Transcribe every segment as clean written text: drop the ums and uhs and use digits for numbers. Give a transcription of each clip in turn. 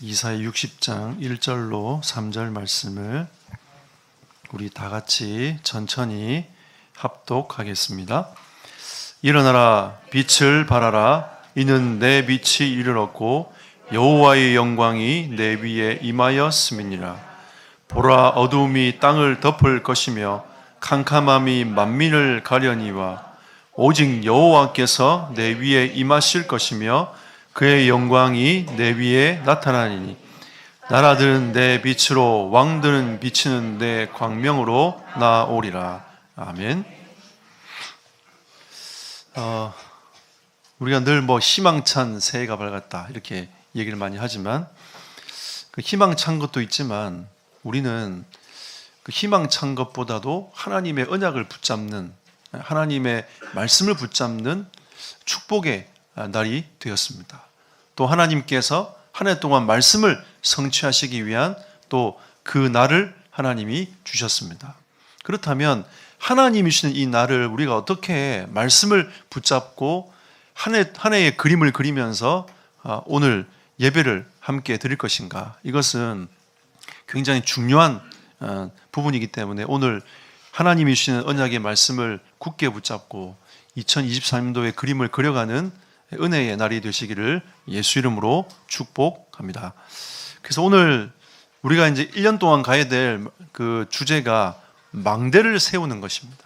이사야 60장 1절로 3절 말씀을 우리 다 같이 천천히 합독하겠습니다. 일어나라, 빛을 발하라. 이는 내 빛이 이르렀고 여호와의 영광이 내 위에 임하였음이니라. 보라, 어두움이 땅을 덮을 것이며 캄캄함이 만민을 가려니와 오직 여호와께서 내 위에 임하실 것이며 그의 영광이 내 위에 나타나리니 나라들은 내 빛으로 왕들은 비치는 내 광명으로 나오리라. 아멘. 우리가 늘 희망찬 새해가 밝았다 이렇게 얘기를 많이 하지만 그 희망찬 것도 있지만 우리는 그 희망찬 것보다도 하나님의 언약을 붙잡는, 하나님의 말씀을 붙잡는 축복의 날이 되었습니다. 또 하나님께서 한 해 동안 말씀을 성취하시기 위한 또 그 날을 하나님이 주셨습니다. 그렇다면 하나님이 주시는 이 날을 우리가 어떻게 말씀을 붙잡고 한 해의 그림을 그리면서 오늘 예배를 함께 드릴 것인가? 이것은 굉장히 중요한 부분이기 때문에 오늘 하나님이 주시는 언약의 말씀을 굳게 붙잡고 2024년도의 그림을 그려가는 은혜의 날이 되시기를 예수 이름으로 축복합니다. 그래서 오늘 우리가 이제 1년 동안 가야 될 그 주제가 망대를 세우는 것입니다.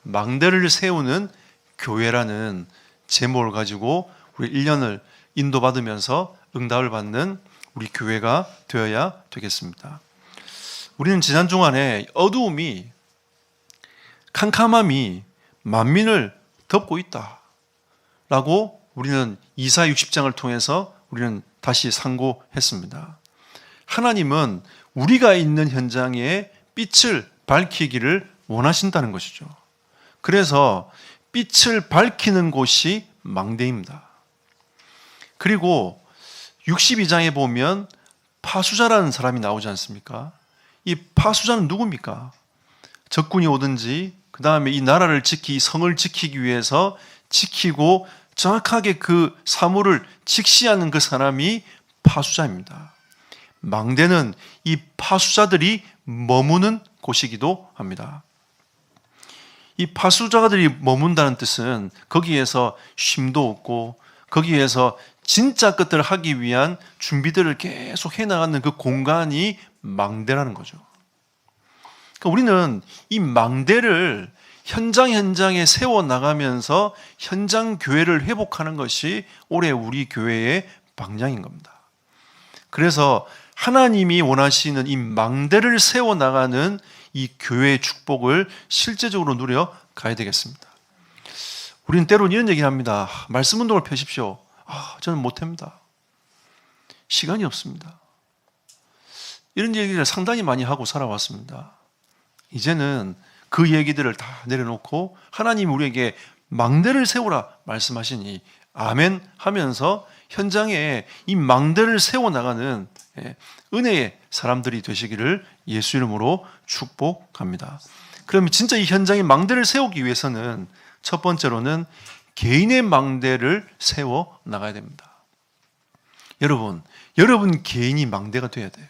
망대를 세우는 교회라는 제목을 가지고 우리 1년을 인도받으면서 응답을 받는 우리 교회가 되어야 되겠습니다. 우리는 지난 주간에 어두움이, 캄캄함이 만민을 덮고 있다라고 우리는 이사야 60장을 통해서 우리는 다시 상고했습니다. 하나님은 우리가 있는 현장에 빛을 밝히기를 원하신다는 것이죠. 그래서 빛을 밝히는 곳이 망대입니다. 그리고 62장에 보면 파수자라는 사람이 나오지 않습니까? 이 파수자는 누굽니까? 적군이 오든지 그 다음에 이 나라를 이 성을 지키기 위해서 지키고 정확하게 그 사물을 직시하는 그 사람이 파수자입니다. 망대는 이 파수자들이 머무는 곳이기도 합니다. 이 파수자들이 머문다는 뜻은 거기에서 쉼도 없고 거기에서 진짜 것들을 하기 위한 준비들을 계속 해나가는 그 공간이 망대라는 거죠. 그러니까 우리는 이 망대를 현장에 세워나가면서 현장 교회를 회복하는 것이 올해 우리 교회의 방향인 겁니다. 그래서 하나님이 원하시는 이 망대를 세워나가는 이 교회의 축복을 실제적으로 누려가야 되겠습니다. 우리는 때로는 이런 얘기를 합니다. 말씀 운동을 펴십시오. 저는 못합니다. 시간이 없습니다. 이런 얘기를 상당히 많이 하고 살아왔습니다. 이제는 그 얘기들을 다 내려놓고 하나님이 우리에게 망대를 세우라 말씀하시니 아멘 하면서 현장에 이 망대를 세워나가는 은혜의 사람들이 되시기를 예수 이름으로 축복합니다. 그러면 진짜 이 현장에 망대를 세우기 위해서는 첫 번째로는 개인의 망대를 세워나가야 됩니다. 여러분 개인이 망대가 돼야 돼요.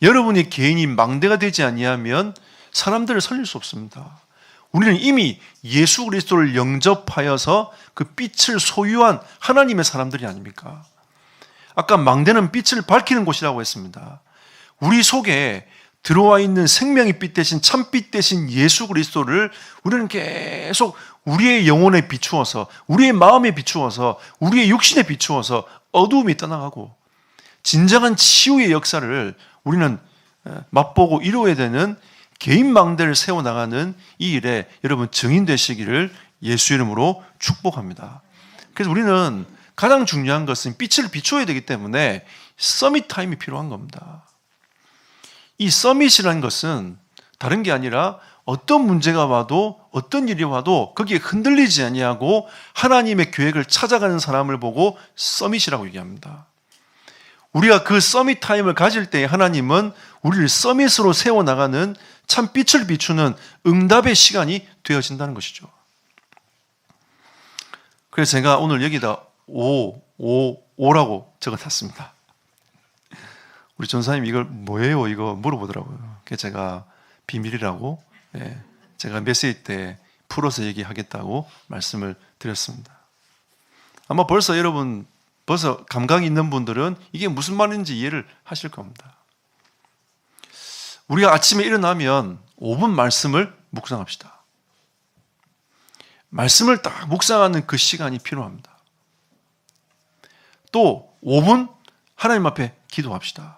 여러분의 개인이 망대가 되지 아니하면 사람들을 살릴 수 없습니다. 우리는 이미 예수 그리스도를 영접하여서 그 빛을 소유한 하나님의 사람들이 아닙니까? 아까 망대는 빛을 밝히는 곳이라고 했습니다. 우리 속에 들어와 있는 생명의 빛 대신 참빛 대신 예수 그리스도를 우리는 계속 우리의 영혼에 비추어서 우리의 마음에 비추어서 우리의 육신에 비추어서 어두움이 떠나가고 진정한 치유의 역사를 우리는 맛보고 이루어야 되는 개인 망대를 세워나가는 이 일에 여러분 증인되시기를 예수 이름으로 축복합니다. 그래서 우리는 가장 중요한 것은 빛을 비추어야 되기 때문에 서밋 타임이 필요한 겁니다. 이 서밋이라는 것은 다른 게 아니라 어떤 문제가 와도 어떤 일이 와도 거기에 흔들리지 아니하고 하나님의 계획을 찾아가는 사람을 보고 서밋이라고 얘기합니다. 우리가 그 서밋 타임을 가질 때 하나님은 우리를 서밋으로 세워나가는 참 빛을 비추는 응답의 시간이 되어진다는 것이죠. 그래서 제가 오늘 여기다 5라고 적어놨습니다. 우리 전사님이 이걸 뭐예요? 이거 물어보더라고요. 그래서 제가 비밀이라고, 예, 제가 메시지 때 풀어서 얘기하겠다고 말씀을 드렸습니다. 아마 벌써 여러분, 벌써 감각이 있는 분들은 이게 무슨 말인지 이해를 하실 겁니다. 우리가 아침에 일어나면 5분 말씀을 묵상합시다. 말씀을 딱 묵상하는 그 시간이 필요합니다. 또 5분 하나님 앞에 기도합시다.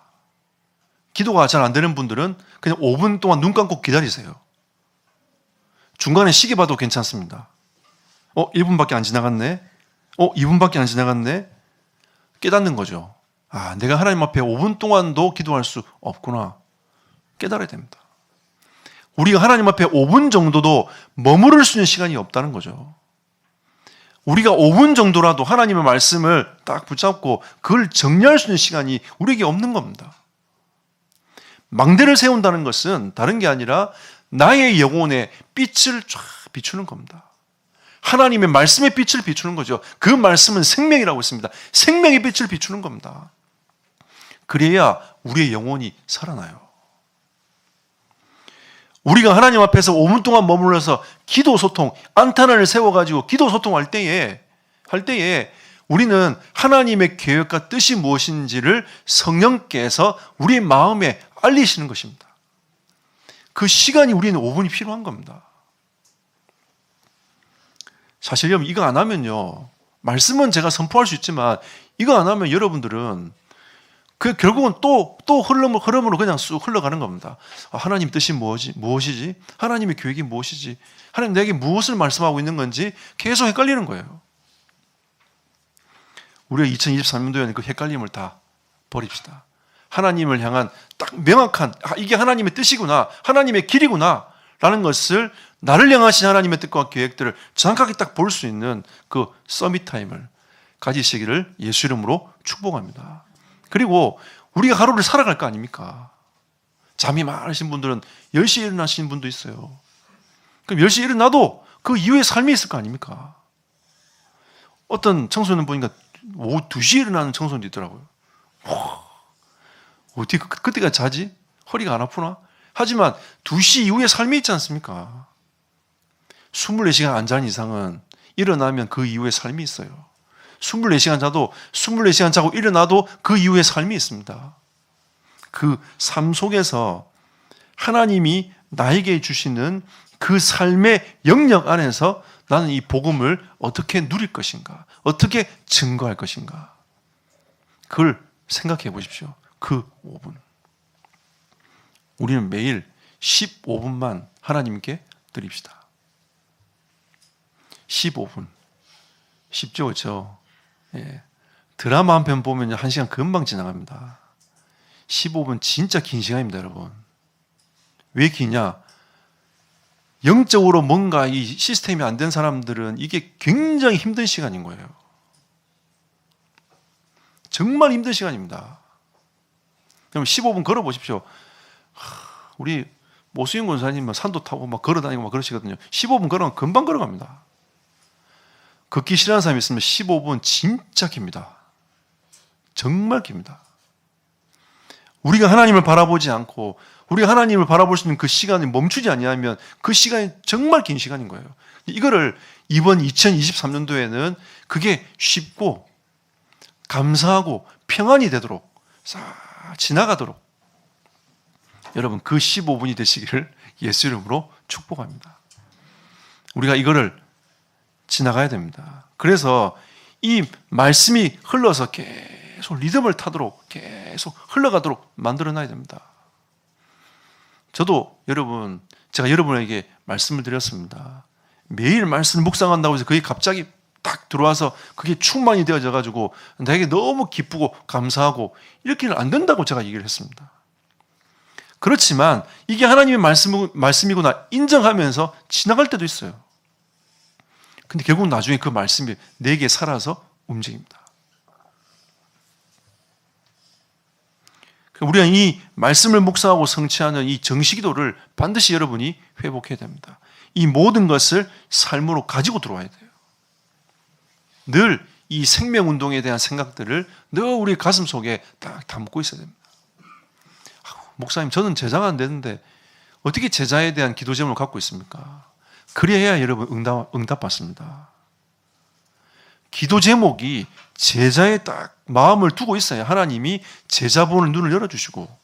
기도가 잘 안 되는 분들은 그냥 5분 동안 눈 감고 기다리세요. 중간에 시계 봐도 괜찮습니다. 1분밖에 안 지나갔네. 2분밖에 안 지나갔네. 깨닫는 거죠. 아, 내가 하나님 앞에 5분 동안도 기도할 수 없구나. 깨달아야 됩니다. 우리가 하나님 앞에 5분 정도도 머무를 수 있는 시간이 없다는 거죠. 우리가 5분 정도라도 하나님의 말씀을 딱 붙잡고 그걸 정리할 수 있는 시간이 우리에게 없는 겁니다. 망대를 세운다는 것은 다른 게 아니라 나의 영혼에 빛을 쫙 비추는 겁니다. 하나님의 말씀의 빛을 비추는 거죠. 그 말씀은 생명이라고 했습니다. 생명의 빛을 비추는 겁니다. 그래야 우리의 영혼이 살아나요. 우리가 하나님 앞에서 5분 동안 머물러서 기도 소통, 안타난을 세워가지고 기도 소통할 때에 우리는 하나님의 계획과 뜻이 무엇인지를 성령께서 우리 마음에 알리시는 것입니다. 그 시간이 우리는 5분이 필요한 겁니다. 사실 여러분 이거 안 하면요, 말씀은 제가 선포할 수 있지만 이거 안 하면 여러분들은 그 결국은 또 흐름으로 그냥 쑥 흘러가는 겁니다. 하나님 뜻이 무엇이지? 하나님의 계획이 무엇이지? 하나님 내게 무엇을 말씀하고 있는 건지 계속 헷갈리는 거예요. 우리가 2023년도에는 그 헷갈림을 다 버립시다. 하나님을 향한 딱 명확한, 이게 하나님의 뜻이구나, 하나님의 길이구나 라는 것을, 나를 향하신 하나님의 뜻과 계획들을 정확하게 딱 볼 수 있는 그 서밋 타임을 가지시기를 예수 이름으로 축복합니다. 그리고 우리가 하루를 살아갈 거 아닙니까? 잠이 많으신 분들은 10시에 일어나시는 분도 있어요. 그럼 10시에 일어나도 그 이후에 삶이 있을 거 아닙니까? 어떤 청소년 보니까 오후 2시에 일어나는 청소년도 있더라고요. 어떻게 그때가 자지? 허리가 안 아프나? 하지만 2시 이후에 삶이 있지 않습니까? 24시간 안 자는 이상은 일어나면 그 이후에 삶이 있어요. 24시간 자도 24시간 자고 일어나도 그 이후에 삶이 있습니다. 그 삶 속에서 하나님이 나에게 주시는 그 삶의 영역 안에서 나는 이 복음을 어떻게 누릴 것인가, 어떻게 증거할 것인가, 그걸 생각해 보십시오. 그 5분. 우리는 매일 15분만 하나님께 드립시다. 15분. 쉽죠, 그렇죠? 예. 드라마 한 편 보면 1시간 금방 지나갑니다. 15분 진짜 긴 시간입니다, 여러분. 왜 기냐? 영적으로 뭔가 이 시스템이 안 된 사람들은 이게 굉장히 힘든 시간인 거예요. 정말 힘든 시간입니다. 그럼 15분 걸어 보십시오. 우리 모수인 권사님은 산도 타고 막 걸어 다니고 막 그러시거든요. 15분 걸으면 금방 걸어갑니다. 걷기 싫어하는 사람이 있으면 15분 진짜 깁니다. 정말 깁니다. 우리가 하나님을 바라보지 않고 우리가 하나님을 바라볼 수 있는 그 시간이 멈추지 아니하면 그 시간이 정말 긴 시간인 거예요. 이거를 이번 2023년도에는 그게 쉽고 감사하고 평안이 되도록 싹 지나가도록 여러분 그 15분이 되시기를 예수 이름으로 축복합니다. 우리가 이거를 지나가야 됩니다. 그래서 이 말씀이 흘러서 계속 리듬을 타도록 계속 흘러가도록 만들어놔야 됩니다. 저도 제가 여러분에게 말씀을 드렸습니다. 매일 말씀을 묵상한다고 해서 그게 갑자기 딱 들어와서 그게 충만이 되어져 가지고 나에게 너무 기쁘고 감사하고 이렇게는 안 된다고 제가 얘기를 했습니다. 그렇지만 이게 하나님의 말씀이구나 인정하면서 지나갈 때도 있어요. 근데 결국 나중에 그 말씀이 내게 살아서 움직입니다. 우리가 이 말씀을 묵상하고 성취하는 이 정시기도를 반드시 여러분이 회복해야 됩니다. 이 모든 것을 삶으로 가지고 들어와야 돼요. 늘 이 생명운동에 대한 생각들을 늘 우리 가슴 속에 딱 담고 있어야 됩니다. 목사님, 저는 제자가 안 되는데 어떻게 제자에 대한 기도 제목을 갖고 있습니까? 그래야 여러분 응답받습니다. 기도 제목이 제자에 딱 마음을 두고 있어야 하나님이 제자 보는 눈을 열어주시고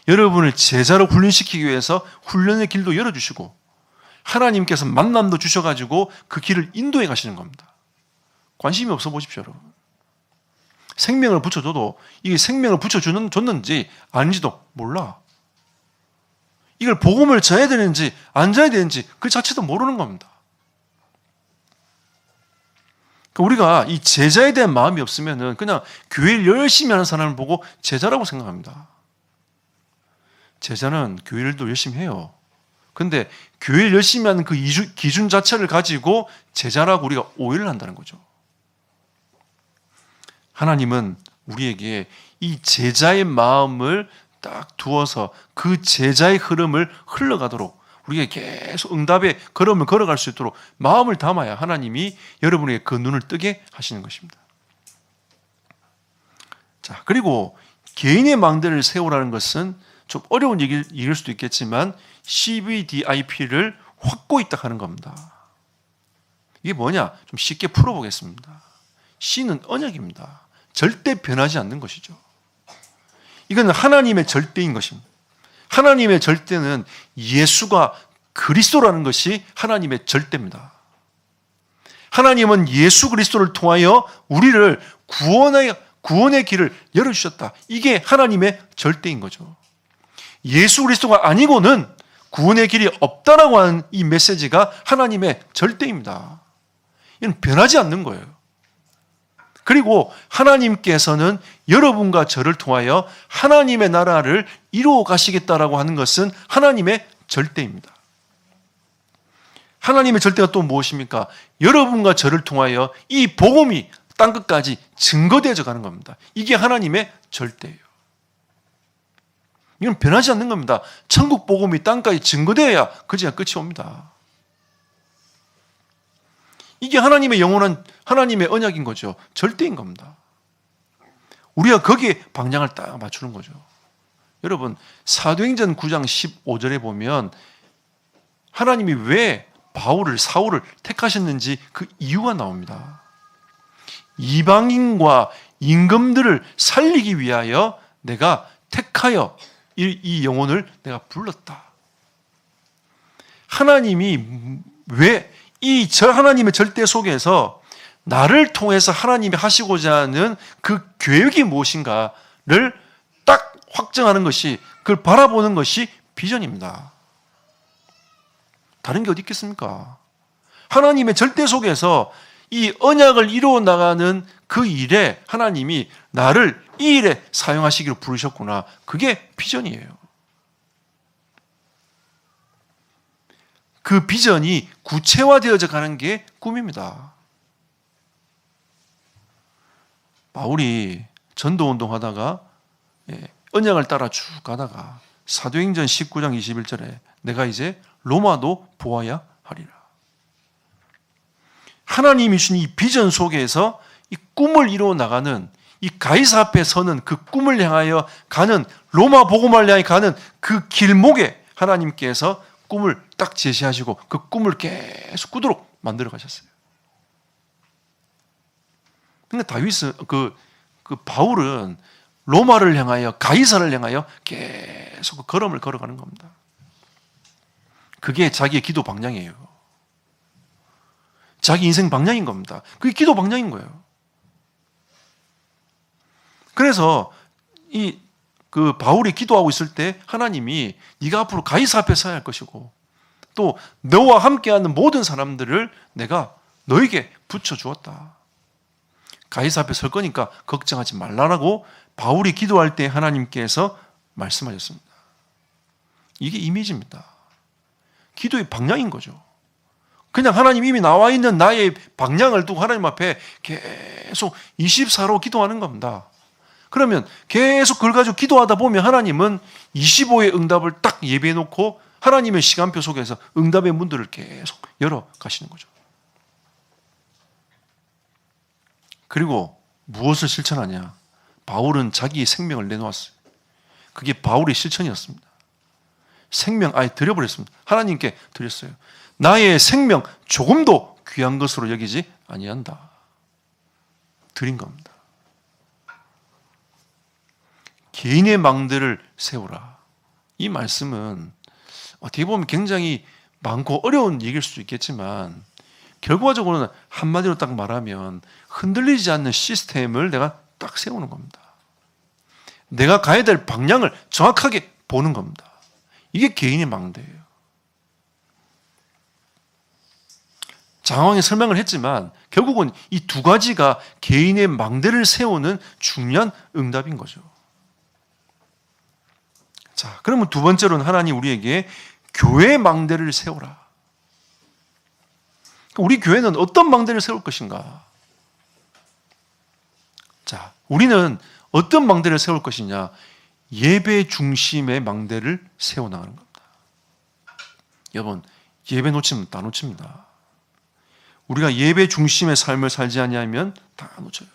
여러분을 제자로 훈련시키기 위해서 훈련의 길도 열어주시고 하나님께서 만남도 주셔가지고 그 길을 인도해 가시는 겁니다. 관심이 없어 보십시오, 여러분. 생명을 붙여줘도 이게 생명을 줬는지 아닌지도 몰라. 이걸 복음을 전해야 되는지 안 전해야 되는지 그 자체도 모르는 겁니다. 우리가 이 제자에 대한 마음이 없으면 그냥 교회를 열심히 하는 사람을 보고 제자라고 생각합니다. 제자는 교회를 열심히 해요. 근데 교회를 열심히 하는 그 기준 자체를 가지고 제자라고 우리가 오해를 한다는 거죠. 하나님은 우리에게 이 제자의 마음을 딱 두어서 그 제자의 흐름을 흘러가도록 우리가 계속 응답의 걸음을 걸어갈 수 있도록 마음을 담아야 하나님이 여러분에게 그 눈을 뜨게 하시는 것입니다. 자, 그리고 개인의 망대를 세우라는 것은 좀 어려운 얘기일 수도 있겠지만 CVDIP를 확고 있다 하는 겁니다. 이게 뭐냐? 좀 쉽게 풀어보겠습니다. C는 언약입니다. 절대 변하지 않는 것이죠. 이건 하나님의 절대인 것입니다. 하나님의 절대는 예수가 그리스도라는 것이 하나님의 절대입니다. 하나님은 예수 그리스도를 통하여 우리를 구원의 길을 열어주셨다. 이게 하나님의 절대인 거죠. 예수 그리스도가 아니고는 구원의 길이 없다라고 하는 이 메시지가 하나님의 절대입니다. 이건 변하지 않는 거예요. 그리고 하나님께서는 여러분과 저를 통하여 하나님의 나라를 이루어 가시겠다라고 하는 것은 하나님의 절대입니다. 하나님의 절대가 또 무엇입니까? 여러분과 저를 통하여 이 복음이 땅끝까지 증거되어져 가는 겁니다. 이게 하나님의 절대예요. 이건 변하지 않는 겁니다. 천국 복음이 땅까지 증거되어야 그제야 끝이 옵니다. 이게 하나님의 영원한 하나님의 언약인 거죠. 절대인 겁니다. 우리가 거기에 방향을 딱 맞추는 거죠. 여러분, 사도행전 9장 15절에 보면 하나님이 왜 사울을 택하셨는지 그 이유가 나옵니다. 이방인과 임금들을 살리기 위하여 내가 택하여 이 영혼을 내가 불렀다. 하나님이 왜 저 하나님의 절대 속에서 나를 통해서 하나님이 하시고자 하는 그 계획이 무엇인가를 딱 확정하는 것이, 그걸 바라보는 것이 비전입니다. 다른 게 어디 있겠습니까? 하나님의 절대 속에서 이 언약을 이루어 나가는 그 일에 하나님이 나를 이 일에 사용하시기로 부르셨구나. 그게 비전이에요. 그 비전이 구체화되어져 가는 게 꿈입니다. 바울이 전도운동 하다가 언약을 따라 쭉 가다가 사도행전 19장 21절에 내가 이제 로마도 보아야 하리라. 하나님이 주신 이 비전 속에서 이 꿈을 이루어 나가는, 이 가이사 앞에 서는 그 꿈을 향하여 가는, 로마 복음을 향해 가는 그 길목에 하나님께서 꿈을 딱 제시하시고 그 꿈을 계속 꾸도록 만들어 가셨어요. 근데 바울은 로마를 향하여, 가이사를 향하여 계속 그 걸음을 걸어가는 겁니다. 그게 자기의 기도 방향이에요. 자기 인생 방향인 겁니다. 그게 기도 방향인 거예요. 그래서 바울이 기도하고 있을 때 하나님이 네가 앞으로 가이사 앞에 서야 할 것이고 또 너와 함께하는 모든 사람들을 내가 너에게 붙여주었다. 가이사 앞에 설 거니까 걱정하지 말라라고 바울이 기도할 때 하나님께서 말씀하셨습니다. 이게 이미지입니다. 기도의 방향인 거죠. 그냥 하나님 이미 나와 있는 나의 방향을 두고 하나님 앞에 계속 24로 기도하는 겁니다. 그러면 계속 그걸 가지고 기도하다 보면 하나님은 25의 응답을 딱 예비해 놓고 하나님의 시간표 속에서 응답의 문들을 계속 열어 가시는 거죠. 그리고 무엇을 실천하냐? 바울은 자기의 생명을 내놓았어요. 그게 바울의 실천이었습니다. 생명 아예 드려버렸습니다. 하나님께 드렸어요. 나의 생명 조금도 귀한 것으로 여기지 아니한다. 드린 겁니다. 개인의 망대를 세우라. 이 말씀은 어떻게 보면 굉장히 많고 어려운 얘기일 수도 있겠지만 결과적으로는 한마디로 딱 말하면 흔들리지 않는 시스템을 내가 딱 세우는 겁니다. 내가 가야 될 방향을 정확하게 보는 겁니다. 이게 개인의 망대예요. 장황히 설명을 했지만 결국은 이 두 가지가 개인의 망대를 세우는 중요한 응답인 거죠. 자, 그러면 두 번째로는 하나님 우리에게 교회의 망대를 세우라. 우리 교회는 어떤 망대를 세울 것인가? 자, 우리는 어떤 망대를 세울 것이냐? 예배 중심의 망대를 세워나가는 겁니다. 여러분, 예배 놓치면 다 놓칩니다. 우리가 예배 중심의 삶을 살지 아니하면 다 놓쳐요.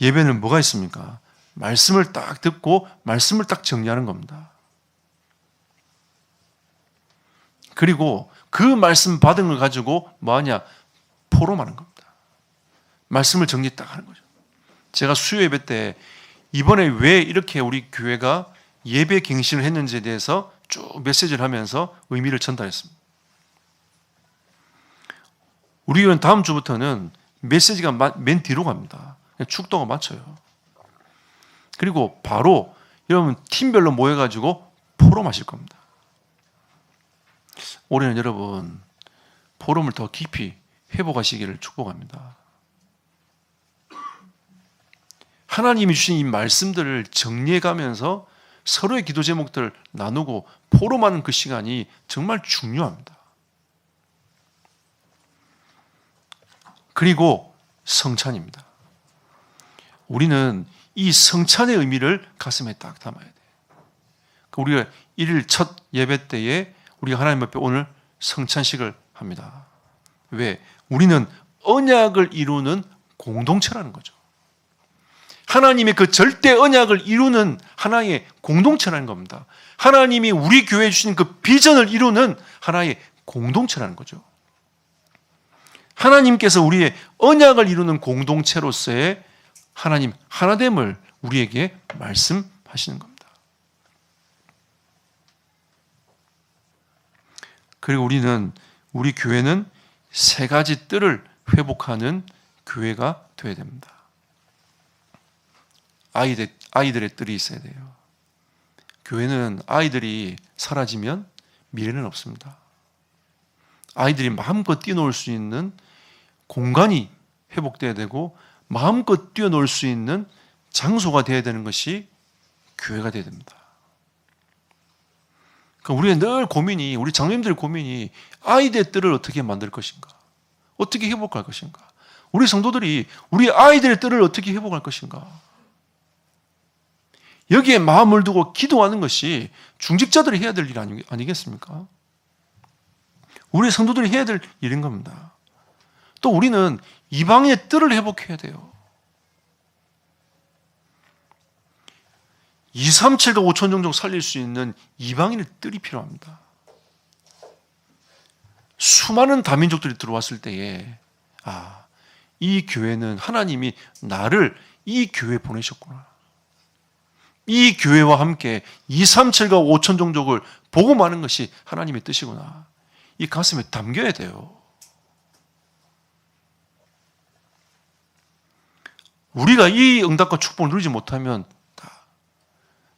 예배는 뭐가 있습니까? 말씀을 딱 듣고 말씀을 딱 정리하는 겁니다. 그리고 그 말씀 받은 걸 가지고 뭐하냐? 포럼하는 겁니다. 말씀을 정리 딱 하는 거죠. 제가 수요 예배 때 이번에 왜 이렇게 우리 교회가 예배 갱신을 했는지에 대해서 쭉 메시지를 하면서 의미를 전달했습니다. 우리 교회는 다음 주부터는 메시지가 맨 뒤로 갑니다. 축도가 맞춰요. 그리고 바로 여러분 팀별로 모여가지고 포럼하실 겁니다. 올해는 여러분 포럼을 더 깊이 회복하시기를 축복합니다. 하나님이 주신 이 말씀들을 정리해가면서 서로의 기도 제목들을 나누고 포럼하는 그 시간이 정말 중요합니다. 그리고 성찬입니다. 우리는 이 성찬의 의미를 가슴에 딱 담아야 돼요. 우리가 1일 첫 예배 때에 우리가 하나님 앞에 오늘 성찬식을 합니다. 왜? 우리는 언약을 이루는 공동체라는 거죠. 하나님의 그 절대 언약을 이루는 하나의 공동체라는 겁니다. 하나님이 우리 교회에 주신 그 비전을 이루는 하나의 공동체라는 거죠. 하나님께서 우리의 언약을 이루는 공동체로서의 하나님 하나됨을 우리에게 말씀하시는 겁니다. 그리고 우리 교회는 세 가지 뜰을 회복하는 교회가 되어야 됩니다. 아이들의 뜰이 있어야 돼요. 교회는 아이들이 사라지면 미래는 없습니다. 아이들이 마음껏 뛰어놀 수 있는 공간이 회복돼야 되고 마음껏 뛰어놀 수 있는 장소가 되어야 되는 것이 교회가 되어야 됩니다. 그러니까 우리의 늘 고민이, 우리 장로님들의 고민이 아이들의 뜰을 어떻게 만들 것인가? 어떻게 회복할 것인가? 우리 성도들이 우리 아이들의 뜰을 어떻게 회복할 것인가? 여기에 마음을 두고 기도하는 것이 중직자들이 해야 될 일 아니겠습니까? 우리 성도들이 해야 될 일인 겁니다. 또 우리는 이방의 뜰을 회복해야 돼요. 237과 5천 종족 살릴 수 있는 이방인의 뜰이 필요합니다. 수많은 다민족들이 들어왔을 때에 이 교회는 하나님이 나를 이 교회에 보내셨구나. 이 교회와 함께 237과 5천 종족을 복음하는 것이 하나님의 뜻이구나. 이 가슴에 담겨야 돼요. 우리가 이 응답과 축복을 누리지 못하면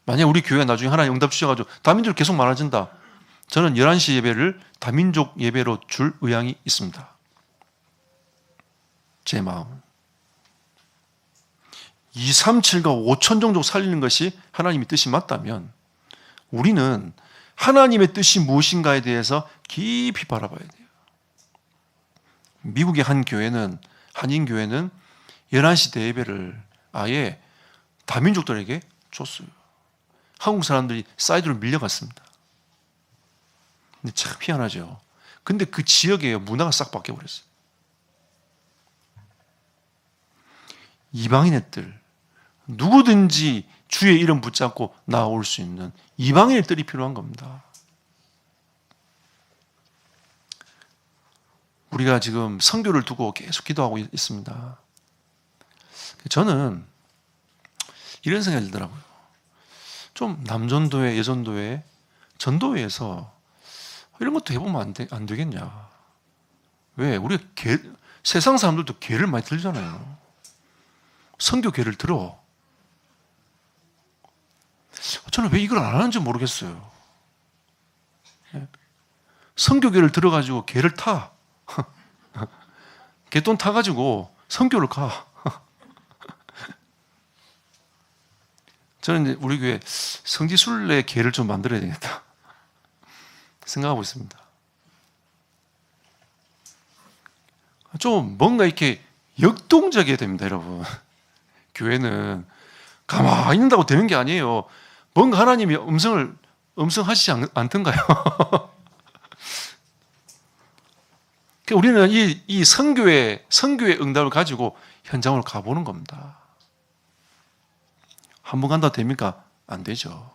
만약 우리 교회가 나중에 하나님 응답 주셔가지고 다민족 계속 많아진다. 저는 11시 예배를 다민족 예배로 줄 의향이 있습니다. 제 마음은. 237과 5천 종족 살리는 것이 하나님의 뜻이 맞다면 우리는 하나님의 뜻이 무엇인가에 대해서 깊이 바라봐야 돼요. 미국의 한 교회는, 한인교회는 11시 대예배를 아예 다민족들에게 줬어요. 한국 사람들이 사이드로 밀려갔습니다. 근데 참 희한하죠. 근데 그 지역의 문화가 싹 바뀌어버렸어요. 이방인의 뜰, 누구든지 주의 이름 붙잡고 나아올 수 있는 이방인들이 필요한 겁니다. 우리가 지금 선교를 두고 계속 기도하고 있습니다. 저는 이런 생각이 들더라고요. 좀 남전도회, 여전도회, 전도회에서 이런 것도 해보면 안 되겠냐. 왜? 우리가 세상 사람들도 개를 많이 들잖아요. 선교개를 들어. 저는 왜 이걸 안 하는지 모르겠어요. 선교개를 들어가지고 개를 타. 개돈 타가지고 선교를 가. 저는 이제 우리 교회 성지순례 개를 좀 만들어야 되겠다 생각하고 있습니다. 좀 뭔가 이렇게 역동적이어야 됩니다, 여러분. 교회는 가만히 있는다고 되는 게 아니에요. 뭔가 하나님이 음성하시지 않던가요? 우리는 이 선교의 응답을 가지고 현장으로 가보는 겁니다. 한 번 간다 됩니까? 안 되죠.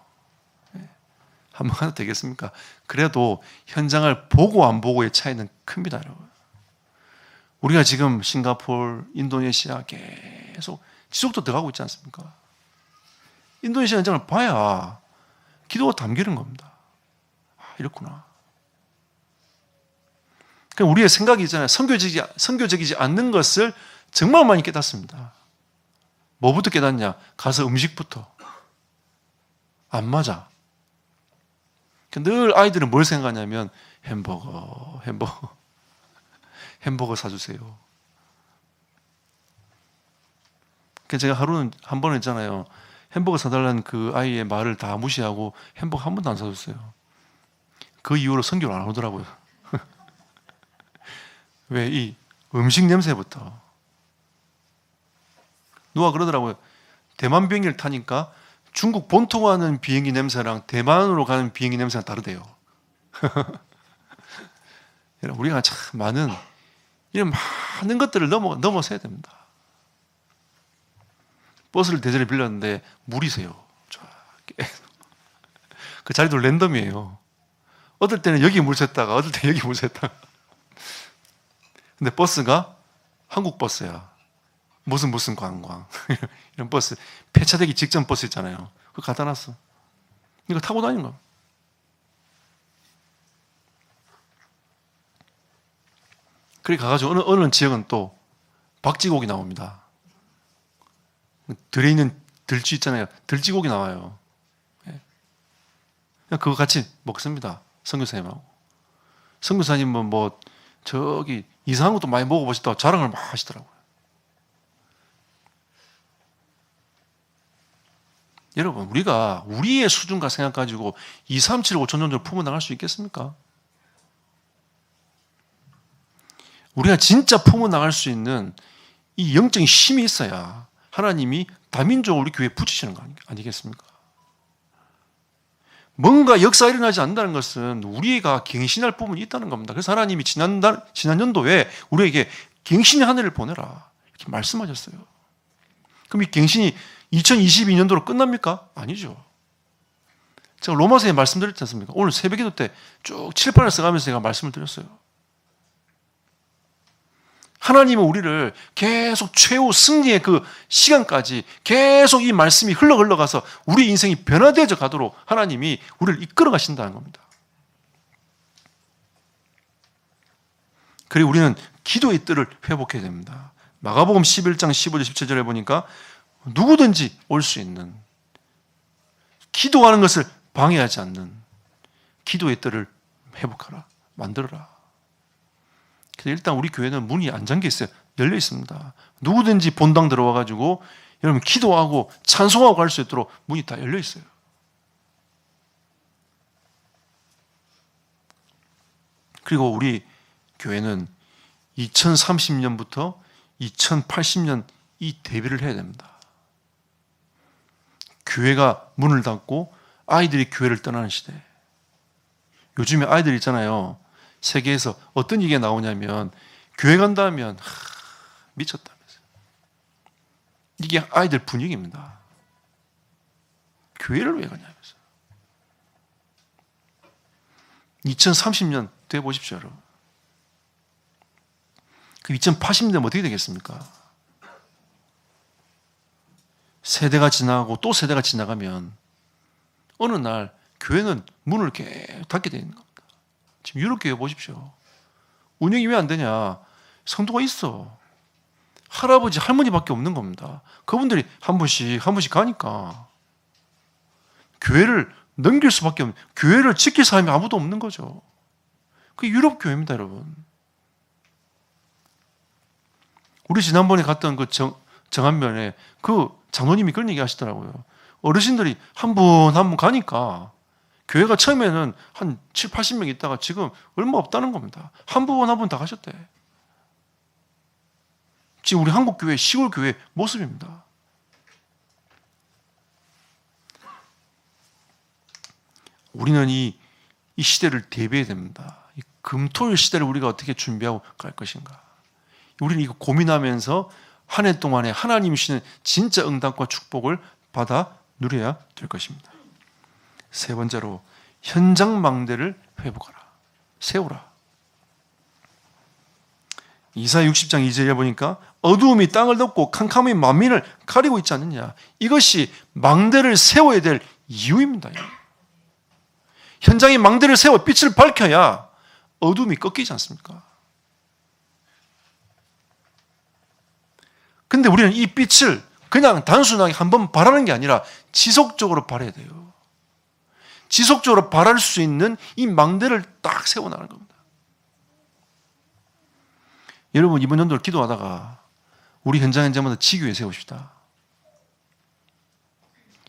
한 번 간다 되겠습니까? 그래도 현장을 보고 안 보고의 차이는 큽니다, 여러분. 우리가 지금 싱가포르, 인도네시아 계속 지속도 들어가고 있지 않습니까? 인도네시아 현장을 봐야 기도가 담기는 겁니다. 이렇구나. 그러니까 우리의 생각이 있잖아요. 선교적이지 않는 것을 정말 많이 깨닫습니다. 뭐부터 깨닫냐? 가서 음식부터. 안 맞아. 늘 아이들은 뭘 생각하냐면 햄버거 사주세요. 제가 하루는 한 번 했잖아요. 햄버거 사달라는 그 아이의 말을 다 무시하고 햄버거 한 번도 안 사줬어요. 그 이후로 선교를 안 오더라고요. 왜? 이 음식 냄새부터. 누가 그러더라고요. 대만 비행기를 타니까 중국 본토 가는 비행기 냄새랑 대만으로 가는 비행기 냄새가 다르대요. 우리가 참 이런 많은 것들을 넘어서야 됩니다. 버스를 대전에 빌렸는데 물이세요. 그 자리도 랜덤이에요. 어떨 때는 여기 물 샜다가 어떨 때는 여기 물 샜다가. 근데 버스가 한국 버스야. 무슨 관광. 이런 버스. 폐차되기 직전 버스 있잖아요. 그거 갖다 놨어. 이거 타고 다니는 거. 그래 가가지고 어느 지역은 또 박쥐고기 나옵니다. 들에 있는 들쥐 있잖아요. 들쥐고기 나와요. 그거 같이 먹습니다. 선교사님하고. 선교사님은 저기 이상한 것도 많이 먹어보셨다고 자랑을 막 하시더라고요. 여러분, 우리가 우리의 수준과 생각 가지고 2, 3, 7, 5천 정도를 품어나갈 수 있겠습니까? 우리가 진짜 품어나갈 수 있는 이 영적인 힘이 있어야 하나님이 다민족을 우리 교회에 붙이시는 거 아니겠습니까? 뭔가 역사가 일어나지 않는다는 것은 우리가 갱신할 부분이 있다는 겁니다. 그래서 하나님이 지난 연도에 우리에게 갱신의 한 해를 보내라 이렇게 말씀하셨어요. 그럼 이 갱신이 2022년도로 끝납니까? 아니죠. 제가 로마서에 말씀드렸지 않습니까? 오늘 새벽기도 때 쭉 칠판을 써가면서 제가 말씀을 드렸어요. 하나님은 우리를 계속 최후 승리의 그 시간까지 계속 이 말씀이 흘러가서 우리 인생이 변화되어져 가도록 하나님이 우리를 이끌어 가신다는 겁니다. 그리고 우리는 기도의 뜰을 회복해야 됩니다. 마가복음 11장 15절 17절에 보니까 누구든지 올 수 있는 기도하는 것을 방해하지 않는 기도의 뜰을 회복하라, 만들어라. 그래서 일단 우리 교회는 문이 안 잠겨 있어요. 열려 있습니다. 누구든지 본당 들어와 가지고 여러분 기도하고 찬송하고 갈 수 있도록 문이 다 열려 있어요. 그리고 우리 교회는 2030년부터 2080년 이 대비를 해야 됩니다. 교회가 문을 닫고 아이들이 교회를 떠나는 시대. 요즘에 아이들 있잖아요. 세계에서 어떤 얘기가 나오냐면 교회 간다 하면 미쳤다면서요. 이게 아이들 분위기입니다. 교회를 왜 가냐면서. 2030년 돼 보십시오, 여러분. 그 2080년대면 어떻게 되겠습니까? 세대가 지나고 또 세대가 지나가면 어느 날 교회는 문을 계속 닫게 되는 겁니다. 지금 유럽 교회 보십시오. 운영이 왜 안 되냐? 성도가 있어. 할아버지, 할머니밖에 없는 겁니다. 그분들이 한 번씩 가니까 교회를 넘길 수밖에 없는, 교회를 지킬 사람이 아무도 없는 거죠. 그게 유럽 교회입니다, 여러분. 우리 지난번에 갔던 그 정안면에 그 장로님이 그런 얘기 하시더라고요. 어르신들이 한 분 한 분 가니까 교회가 처음에는 한 7, 80명 있다가 지금 얼마 없다는 겁니다. 한 분 한 분 다 가셨대. 지금 우리 한국교회, 시골교회 모습입니다. 우리는 이 시대를 대비해야 됩니다. 이 금토일 시대를 우리가 어떻게 준비하고 갈 것인가. 우리는 이거 고민하면서 한 해 동안에 하나님이 주시는 진짜 응답과 축복을 받아 누려야 될 것입니다. 세 번째로 현장 망대를 회복하라. 세우라. 이사야 60장 2절에 보니까 어두움이 땅을 덮고 캄캄이 만민을 가리고 있지 않느냐. 이것이 망대를 세워야 될 이유입니다. 현장에 망대를 세워 빛을 밝혀야 어둠이 꺾이지 않습니까? 근데 우리는 이 빛을 그냥 단순하게 한번 발하는 게 아니라 지속적으로 발해야 돼요. 지속적으로 발할 수 있는 이 망대를 딱 세워나가는 겁니다. 여러분, 이번 연도를 기도하다가 우리 현장마다 지교회 세웁시다.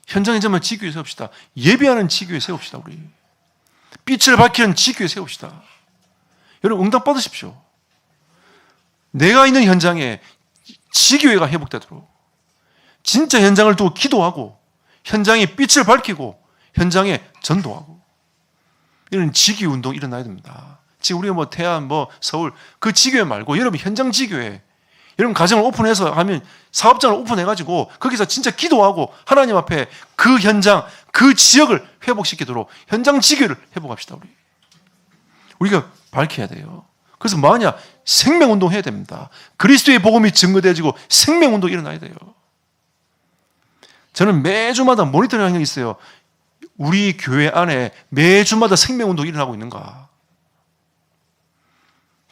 현장마다 지교회 세웁시다. 예배하는 지교회 세웁시다. 우리 빛을 밝히는 지교회 세웁시다. 여러분, 응답 받으십시오. 내가 있는 현장에 지교회가 회복되도록 진짜 현장을 두고 기도하고 현장에 빛을 밝히고 현장에 전도하고 이런 지교회 운동이 일어나야 됩니다. 지금 우리가 태안, 서울 그 지교회 말고 여러분 현장 지교회, 여러분 가정을 오픈해서 하면 사업장을 오픈해가지고 거기서 진짜 기도하고 하나님 앞에 그 현장, 그 지역을 회복시키도록 현장 지교회를 회복합시다. 우리가 밝혀야 돼요. 그래서 뭐하냐? 생명운동 해야 됩니다. 그리스도의 복음이 증거되어지고 생명운동이 일어나야 돼요. 저는 매주마다 모니터링 하는 게 있어요. 우리 교회 안에 매주마다 생명운동이 일어나고 있는가?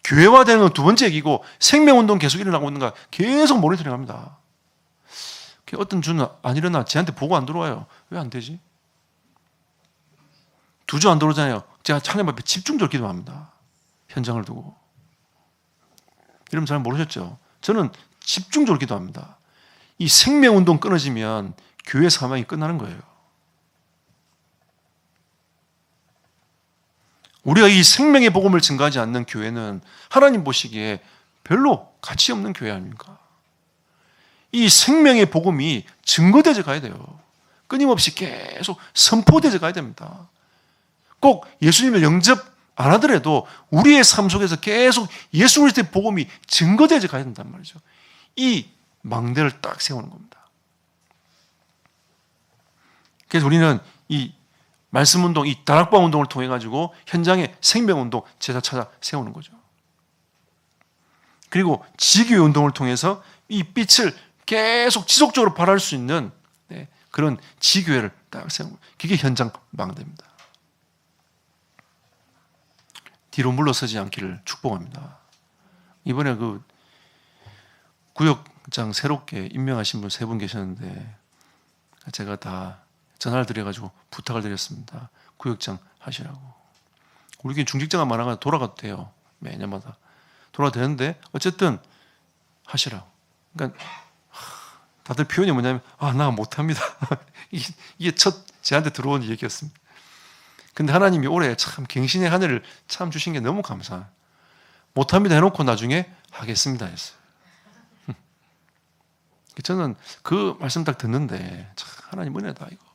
교회화되는 건 두 번째 얘기고 생명운동 계속 일어나고 있는가? 계속 모니터링 합니다. 어떤 주는 안 일어나. 쟤한테 보고 안 들어와요. 왜 안 되지? 2주 안 들어오잖아요. 제가 하나님 앞에 집중적으로 기도합니다. 현장을 두고. 여러분 잘 모르셨죠? 저는 집중적으로 기도합니다. 이 생명운동 끊어지면 교회 사명이 끝나는 거예요. 우리가 이 생명의 복음을 증거하지 않는 교회는 하나님 보시기에 별로 가치 없는 교회 아닙니까? 이 생명의 복음이 증거되어 가야 돼요. 끊임없이 계속 선포되어 가야 됩니다. 꼭 예수님을 영접 안 하더라도 우리의 삶 속에서 계속 예수 그리스도의 복음이 증거되어 가야 된단 말이죠. 이 망대를 딱 세우는 겁니다. 그래서 우리는 이 말씀 운동, 이 다락방 운동을 통해 가지고 현장에 생명 운동, 제자 찾아 세우는 거죠. 그리고 지교회 운동을 통해서 이 빛을 계속 지속적으로 발할 수 있는 그런 지교회를 딱 세우는 거예요. 그게 현장 망대입니다. 뒤로 물러서지 않기를 축복합니다. 이번에 그 구역장 새롭게 임명하신 분 3분 계셨는데 제가 다 전화를 드려가지고 부탁을 드렸습니다. 구역장 하시라고. 우리 교회 중직자가 많아가지고 돌아가도 돼요. 매년마다. 돌아가도 되는데 어쨌든 하시라고. 그러니까 다들 표현이 뭐냐면 나 못합니다. 이게 첫 제한테 들어온 얘기였습니다. 근데 하나님이 올해 참 갱신의 한 해를 참 주신 게 너무 감사해요. 못합니다 해놓고 나중에 하겠습니다 했어요. 저는 그 말씀 딱 듣는데 참 하나님 은혜다 이거.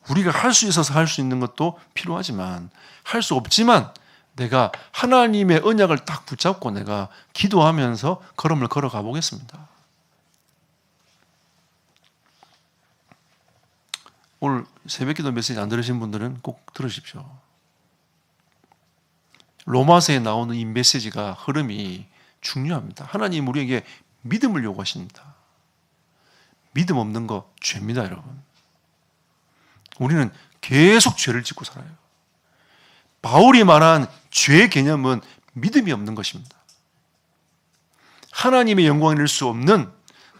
우리가 할 수 있어서 할 수 있는 것도 필요하지만 할 수 없지만 내가 하나님의 언약을 딱 붙잡고 내가 기도하면서 걸음을 걸어가 보겠습니다. 오늘 새벽기도 메시지 안 들으신 분들은 꼭 들으십시오. 로마서에 나오는 이 메시지가 흐름이 중요합니다. 하나님 우리에게 믿음을 요구하십니다. 믿음 없는 거 죄입니다, 여러분. 우리는 계속 죄를 짓고 살아요. 바울이 말한 죄의 개념은 믿음이 없는 것입니다. 하나님의 영광을 이룰 수 없는,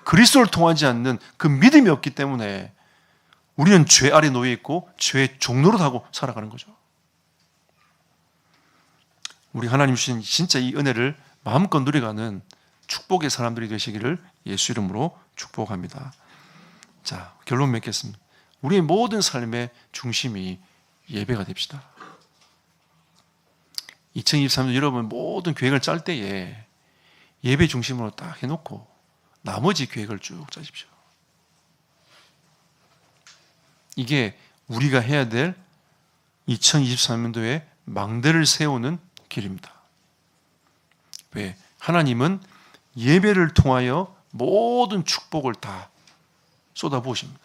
그리스도를 통하지 않는 그 믿음이 없기 때문에 우리는 죄 아래 놓여 있고 죄의 종노릇하고 살아가는 거죠. 우리 하나님 주신 진짜 이 은혜를 마음껏 누려가는 축복의 사람들이 되시기를 예수 이름으로 축복합니다. 자, 결론 맺겠습니다. 우리의 모든 삶의 중심이 예배가 됩시다. 2023년 여러분 모든 계획을 짤 때에 예배 중심으로 딱 해놓고 나머지 계획을 쭉 짜십시오. 이게 우리가 해야 될 2023년도에 망대를 세우는 길입니다. 왜? 하나님은 예배를 통하여 모든 축복을 다 쏟아부으십니다.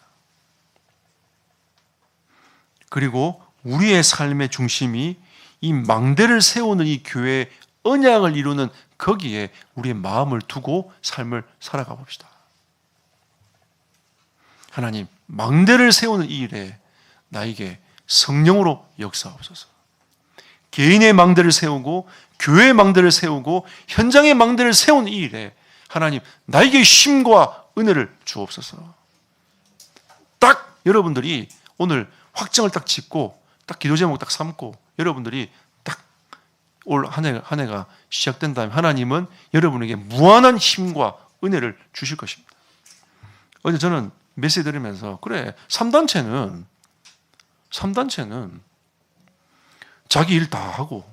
그리고 우리의 삶의 중심이 이 망대를 세우는 이 교회의 언약을 이루는 거기에 우리의 마음을 두고 삶을 살아가 봅시다. 하나님, 망대를 세우는 이 일에 나에게 성령으로 역사하옵소서. 개인의 망대를 세우고 교회의 망대를 세우고 현장의 망대를 세우는 이 일에 하나님, 나에게 힘과 은혜를 주옵소서. 딱 여러분들이 오늘 확정을 딱 짓고 딱 기도 제목 딱 삼고 여러분들이 딱 올 한 해가 시작된다면 하나님은 여러분에게 무한한 힘과 은혜를 주실 것입니다. 어제 저는 메시지 들으면서 그래 3단체는 자기 일 다 하고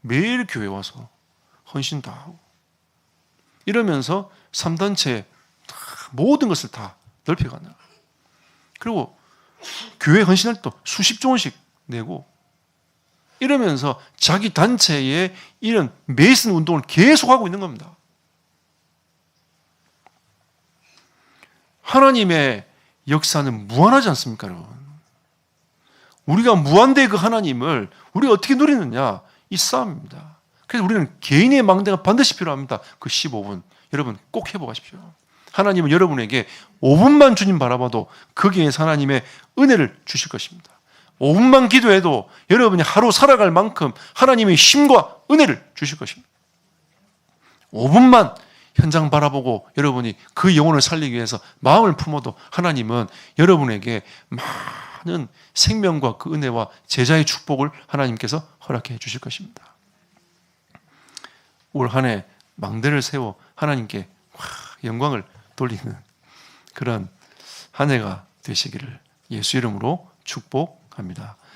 매일 교회 와서 헌신 다 하고 이러면서 3단체 모든 것을 다 넓혀가는 그리고 교회 헌신을 또 수십조 원씩 내고 이러면서 자기 단체의 이런 메이슨 운동을 계속하고 있는 겁니다. 하나님의 역사는 무한하지 않습니까, 여러분? 우리가 무한대의 그 하나님을 우리가 어떻게 누리느냐? 이 싸움입니다. 그래서 우리는 개인의 망대가 반드시 필요합니다. 그 15분. 여러분 꼭 해보십시오. 하나님은 여러분에게 5분만 주님 바라봐도 거기에 하나님의 은혜를 주실 것입니다. 5분만 기도해도 여러분이 하루 살아갈 만큼 하나님의 힘과 은혜를 주실 것입니다. 5분만 현장 바라보고 여러분이 그 영혼을 살리기 위해서 마음을 품어도 하나님은 여러분에게 많은 생명과 그 은혜와 제자의 축복을 하나님께서 허락해 주실 것입니다. 올 한 해 망대를 세워 하나님께 영광을 돌리는 그런 한 해가 되시기를 예수 이름으로 축복합니다.